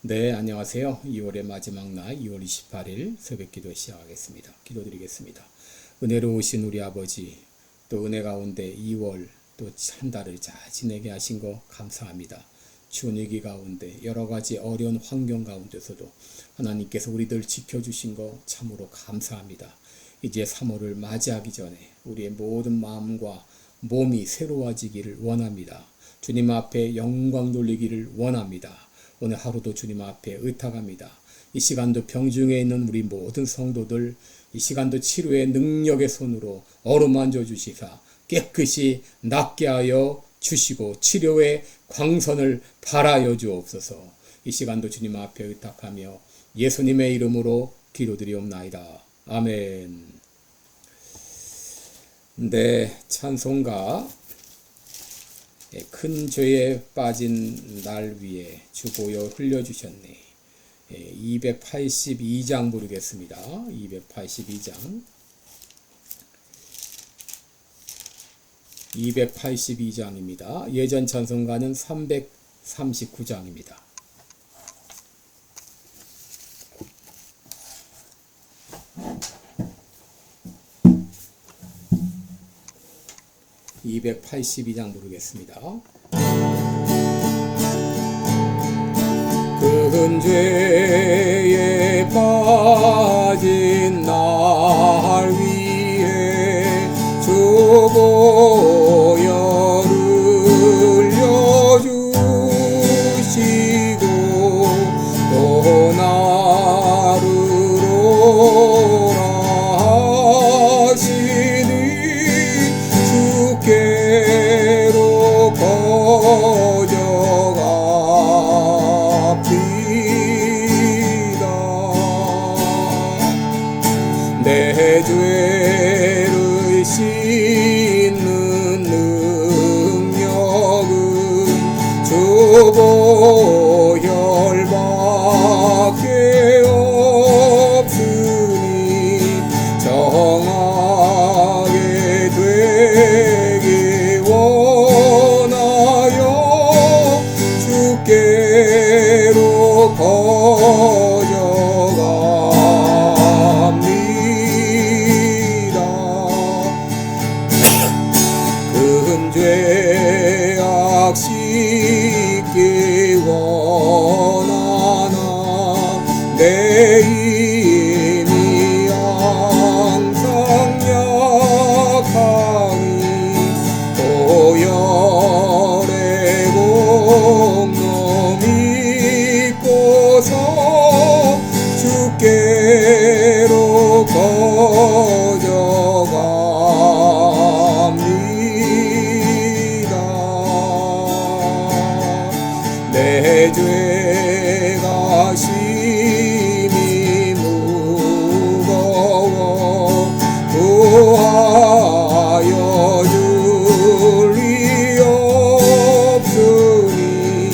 네, 안녕하세요. 2월의 마지막 날 2월 28일 새벽기도 시작하겠습니다. 기도드리겠습니다. 은혜로우신 우리 아버지, 또 은혜 가운데 2월 또 한 달을 잘 지내게 하신 거 감사합니다. 추운 위기 가운데 여러 가지 어려운 환경 가운데서도 하나님께서 우리들 지켜주신 거 참으로 감사합니다. 이제 3월을 맞이하기 전에 우리의 모든 마음과 몸이 새로워지기를 원합니다. 주님 앞에 영광 돌리기를 원합니다. 오늘 하루도 주님 앞에 의탁합니다. 이 시간도 병중에 있는 우리 모든 성도들, 이 시간도 치료의 능력의 손으로 어루만져 주시사 깨끗이 낫게 하여 주시고 치료의 광선을 발하여 주옵소서. 이 시간도 주님 앞에 의탁하며 예수님의 이름으로 기도드리옵나이다. 아멘. 네, 찬송가 큰 죄에 빠진 날 위에 주보여 흘려주셨네. 282장 부르겠습니다. 282장. 282장입니다. 예전 찬송가는 339장입니다. (282장) 부르겠습니다. 큰 죄에 빠진 날 위에 주보혈 흘려주시고 또 나를 하시니 주께로 거저갑니다. 내 죄를 씻는 능력은 주보혈밖에 없으니 정하게 되기 원하여 주께로 거저갑니다. 큰 죄악 씻기 원하나 내 힘이 항상 약하니 보혈의 공로 믿고서 주께로 거저갑니다. 내 죄가 심히 무거워 구하여 줄 리 없으니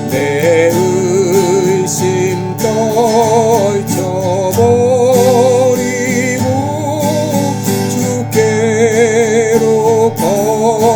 내 의심 떨쳐버리고 주께로 거저갑니다.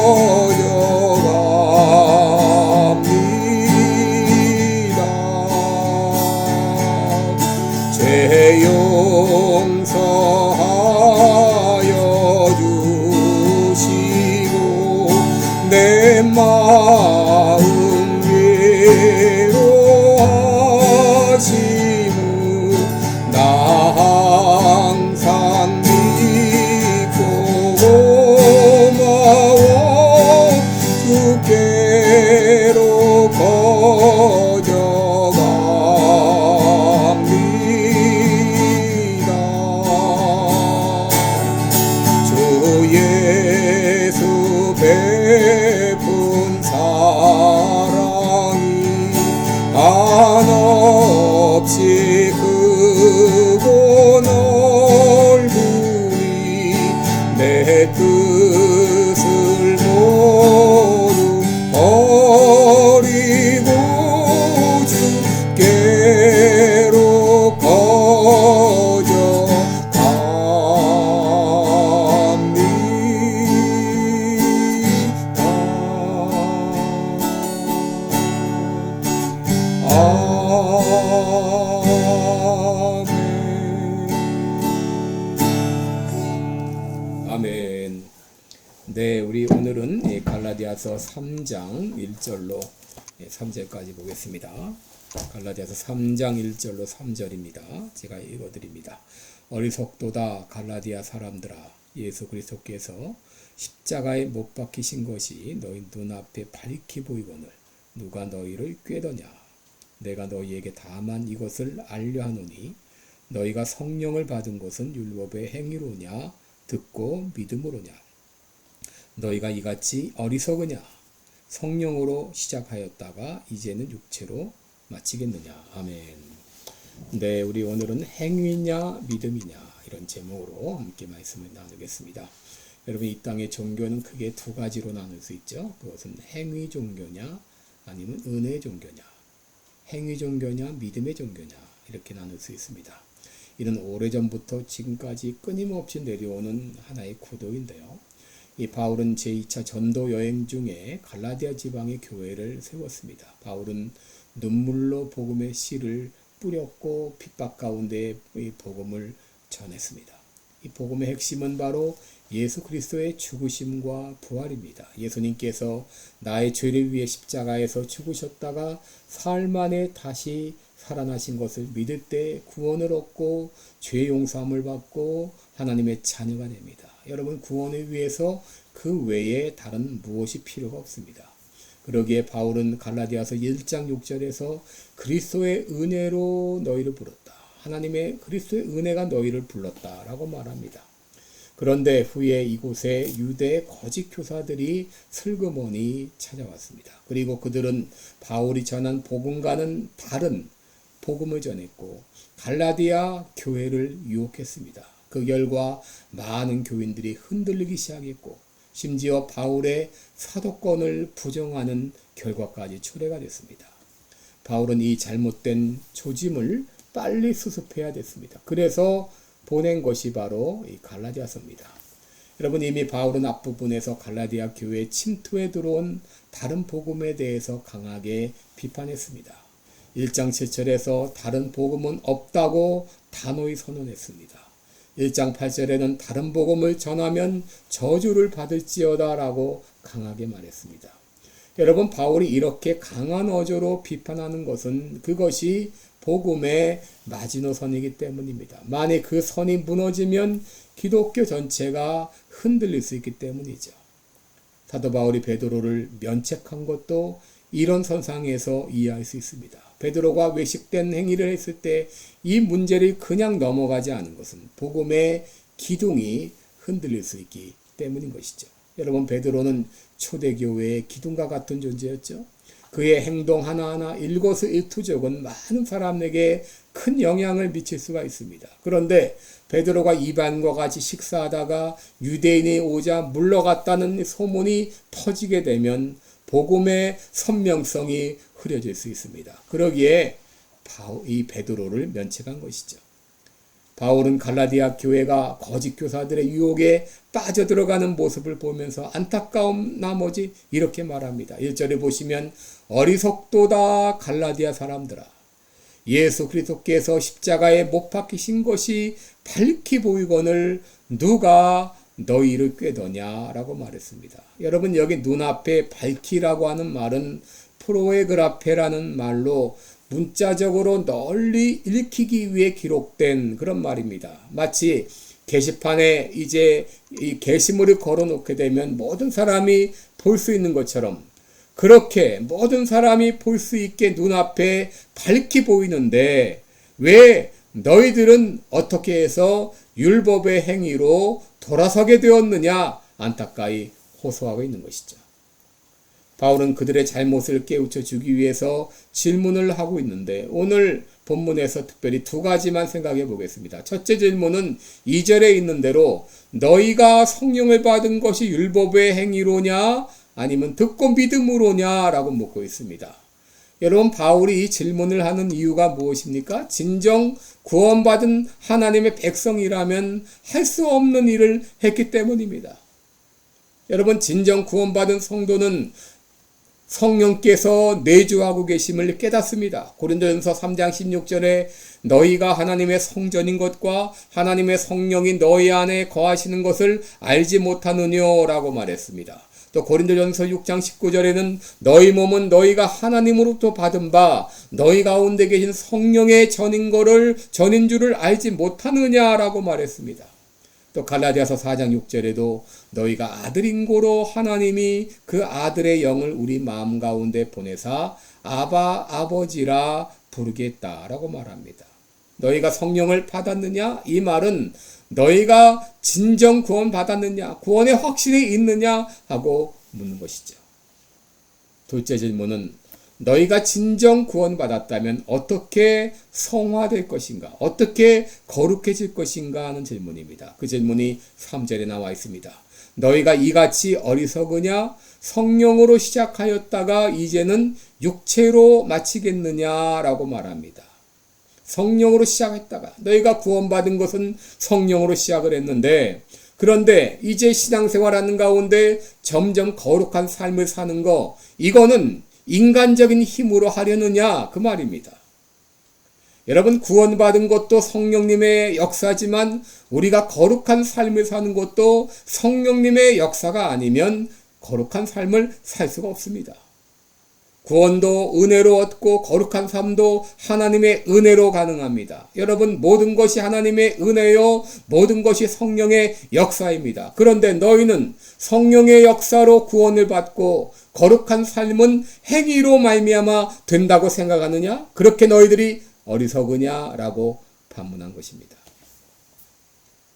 갈라디아서 3장 1절로 3절까지 보겠습니다. 갈라디아서 3장 1절로 3절입니다. 제가 읽어드립니다. 어리석도다 갈라디아 사람들아, 예수 그리스도께서 십자가에 못 박히신 것이 너희 눈앞에 밝히 보이거늘 누가 너희를 꾀더냐. 내가 너희에게 다만 이것을 알려 하노니 너희가 성령을 받은 것은 율법의 행위로냐 듣고 믿음으로냐. 너희가 이같이 어리석으냐. 성령으로 시작하였다가 이제는 육체로 마치겠느냐. 아멘. 네, 우리 오늘은 행위냐 믿음이냐 이런 제목으로 함께 말씀을 나누겠습니다. 여러분, 이 땅의 종교는 크게 두 가지로 나눌 수 있죠. 그것은 행위 종교냐 아니면 은혜 종교냐. 행위 종교냐 믿음의 종교냐 이렇게 나눌 수 있습니다. 이는 오래전부터 지금까지 끊임없이 내려오는 하나의 구도인데요. 이 바울은 제2차 전도 여행 중에 갈라디아 지방의 교회를 세웠습니다. 바울은 눈물로 복음의 씨를 뿌렸고 핍박 가운데 이 복음을 전했습니다. 이 복음의 핵심은 바로 예수 그리스도의 죽으심과 부활입니다. 예수님께서 나의 죄를 위해 십자가에서 죽으셨다가 사흘 만에 다시 살아나신 것을 믿을 때 구원을 얻고 죄 용서함을 받고 하나님의 자녀가 됩니다. 여러분, 구원을 위해서 그 외에 다른 무엇이 필요가 없습니다. 그러기에 바울은 갈라디아서 1장 6절에서 그리스도의 은혜로 너희를 불렀다. 하나님의 그리스도의 은혜가 너희를 불렀다라고 말합니다. 그런데 후에 이곳에 유대 거짓 교사들이 슬그머니 찾아왔습니다. 그리고 그들은 바울이 전한 복음과는 다른 복음을 전했고 갈라디아 교회를 유혹했습니다. 그 결과 많은 교인들이 흔들리기 시작했고 심지어 바울의 사도권을 부정하는 결과까지 초래가 됐습니다. 바울은 이 잘못된 조짐을 빨리 수습해야 됐습니다. 그래서 보낸 것이 바로 이 갈라디아서입니다. 여러분, 이미 바울은 앞부분에서 갈라디아 교회에 침투해 들어온 다른 복음에 대해서 강하게 비판했습니다. 1장 7절에서 다른 복음은 없다고 단호히 선언했습니다. 1장 8절에는 다른 복음을 전하면 저주를 받을지어다 라고 강하게 말했습니다. 여러분, 바울이 이렇게 강한 어조로 비판하는 것은 그것이 복음의 마지노선이기 때문입니다. 만약 그 선이 무너지면 기독교 전체가 흔들릴 수 있기 때문이죠. 사도 바울이 베드로를 면책한 것도 이런 선상에서 이해할 수 있습니다. 베드로가 외식된 행위를 했을 때 이 문제를 그냥 넘어가지 않은 것은 복음의 기둥이 흔들릴 수 있기 때문인 것이죠. 여러분, 베드로는 초대교회의 기둥과 같은 존재였죠. 그의 행동 하나하나 일거수일투족은 많은 사람에게 큰 영향을 미칠 수가 있습니다. 그런데 베드로가 이방인과 같이 식사하다가 유대인이 오자 물러갔다는 소문이 퍼지게 되면 복음의 선명성이 흐려질 수 있습니다. 그러기에 이 베드로를 면책한 것이죠. 바울은 갈라디아 교회가 거짓 교사들의 유혹에 빠져들어가는 모습을 보면서 안타까움 나머지 이렇게 말합니다. 1절에 보시면 어리석도다 갈라디아 사람들아, 예수 그리스도께서 십자가에 못 박히신 것이 밝히 보이거늘 누가 너희를 꾀더냐라고 말했습니다. 여러분, 여기 눈앞에 밝히라고 하는 말은 프로에그라페라는 말로 문자적으로 널리 읽히기 위해 기록된 그런 말입니다. 마치 게시판에 이제 이 게시물을 걸어놓게 되면 모든 사람이 볼 수 있는 것처럼 그렇게 모든 사람이 볼 수 있게 눈앞에 밝히 보이는데 왜 너희들은 어떻게 해서 율법의 행위로 돌아서게 되었느냐 안타까이 호소하고 있는 것이죠. 바울은 그들의 잘못을 깨우쳐 주기 위해서 질문을 하고 있는데 오늘 본문에서 특별히 두 가지만 생각해 보겠습니다. 첫째 질문은 2절에 있는 대로 너희가 성령을 받은 것이 율법의 행위로냐 아니면 듣고 믿음으로냐 라고 묻고 있습니다. 여러분, 바울이 이 질문을 하는 이유가 무엇입니까? 진정 구원받은 하나님의 백성이라면 할 수 없는 일을 했기 때문입니다. 여러분, 진정 구원받은 성도는 성령께서 내주하고 계심을 깨닫습니다. 고린도전서 3장 16절에 너희가 하나님의 성전인 것과 하나님의 성령이 너희 안에 거하시는 것을 알지 못하느냐라고 말했습니다. 또 고린도전서 6장 19절에는 너희 몸은 너희가 하나님으로부터 받은 바 너희 가운데 계신 성령의 전인 줄을 알지 못하느냐라고 말했습니다. 또 갈라디아서 4장 6절에도 너희가 아들인 고로 하나님이 그 아들의 영을 우리 마음 가운데 보내사 아바 아버지라 부르겠다라고 말합니다. 너희가 성령을 받았느냐? 이 말은 너희가 진정 구원 받았느냐? 구원의 확신이 있느냐? 하고 묻는 것이죠. 둘째 질문은 너희가 진정 구원 받았다면 어떻게 성화될 것인가? 어떻게 거룩해질 것인가? 하는 질문입니다. 그 질문이 3절에 나와 있습니다. 너희가 이같이 어리석으냐? 성령으로 시작하였다가 이제는 육체로 마치겠느냐라고 말합니다. 성령으로 시작했다가 너희가 구원받은 것은 성령으로 시작을 했는데 그런데 이제 신앙생활하는 가운데 점점 거룩한 삶을 사는 거 이거는 인간적인 힘으로 하려느냐 그 말입니다. 여러분 구원받은 것도 성령님의 역사지만 우리가 거룩한 삶을 사는 것도 성령님의 역사가 아니면 거룩한 삶을 살 수가 없습니다. 구원도 은혜로 얻고 거룩한 삶도 하나님의 은혜로 가능합니다. 여러분 모든 것이 하나님의 은혜요 모든 것이 성령의 역사입니다. 그런데 너희는 성령의 역사로 구원을 받고 거룩한 삶은 행위로 말미암아 된다고 생각하느냐? 그렇게 너희들이 어리석으냐라고 반문한 것입니다.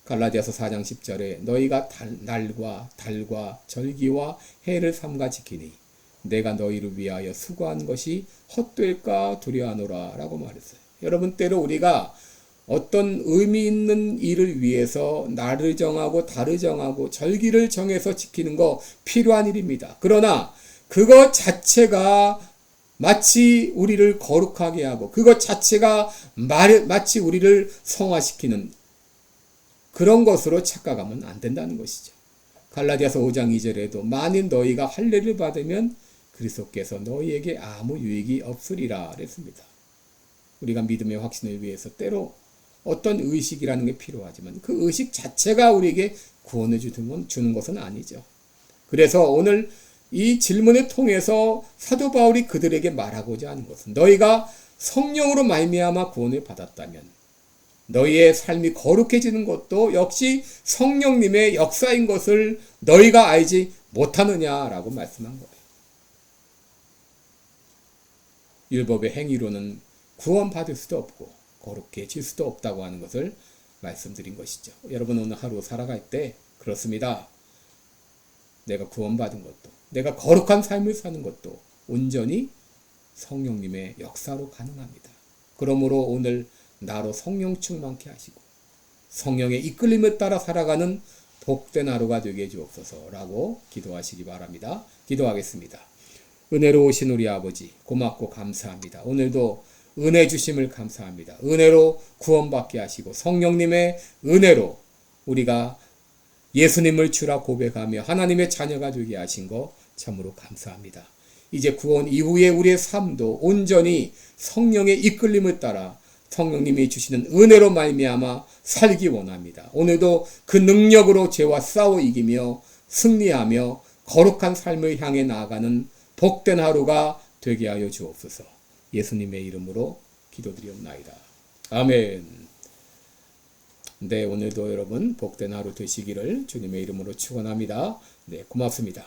갈라디아서 4장 10절에 너희가 날과 달과 절기와 해를 삼가 지키니 내가 너희를 위하여 수고한 것이 헛될까 두려워하노라 라고 말했어요. 여러분 때로 우리가 어떤 의미 있는 일을 위해서 날을 정하고 달을 정하고 절기를 정해서 지키는 거 필요한 일입니다. 그러나 그것 자체가 마치 우리를 거룩하게 하고 그것 자체가 마치 우리를 성화시키는 그런 것으로 착각하면 안 된다는 것이죠. 갈라디아서 5장 2절에도 만일 너희가 할례를 받으면 그리스도께서 너희에게 아무 유익이 없으리라 그랬습니다. 우리가 믿음의 확신을 위해서 때로 어떤 의식이라는 게 필요하지만 그 의식 자체가 우리에게 구원을 주는 것은 아니죠. 그래서 오늘 이 질문을 통해서 사도 바울이 그들에게 말하고자 하는 것은 너희가 성령으로 말미암아 구원을 받았다면 너희의 삶이 거룩해지는 것도 역시 성령님의 역사인 것을 너희가 알지 못하느냐라고 말씀한 거예요. 율법의 행위로는 구원받을 수도 없고 거룩해질 수도 없다고 하는 것을 말씀드린 것이죠. 여러분 오늘 하루 살아갈 때 그렇습니다. 내가 구원받은 것도 내가 거룩한 삶을 사는 것도 온전히 성령님의 역사로 가능합니다. 그러므로 오늘 나로 성령 충만케 하시고 성령의 이끌림을 따라 살아가는 복된 하루가 되게 해주옵소서라고 기도하시기 바랍니다. 기도하겠습니다. 은혜로우신 우리 아버지 고맙고 감사합니다. 오늘도 은혜 주심을 감사합니다. 은혜로 구원받게 하시고 성령님의 은혜로 우리가 예수님을 주라 고백하며 하나님의 자녀가 되게 하신 거 참으로 감사합니다. 이제 구원 이후에 우리의 삶도 온전히 성령의 이끌림을 따라 성령님이 주시는 은혜로 말미암아 살기 원합니다. 오늘도 그 능력으로 죄와 싸워 이기며 승리하며 거룩한 삶을 향해 나아가는 복된 하루가 되게 하여 주옵소서. 예수님의 이름으로 기도드리옵나이다. 아멘. 네, 오늘도 여러분 복된 하루 되시기를 주님의 이름으로 축원합니다. 네, 고맙습니다.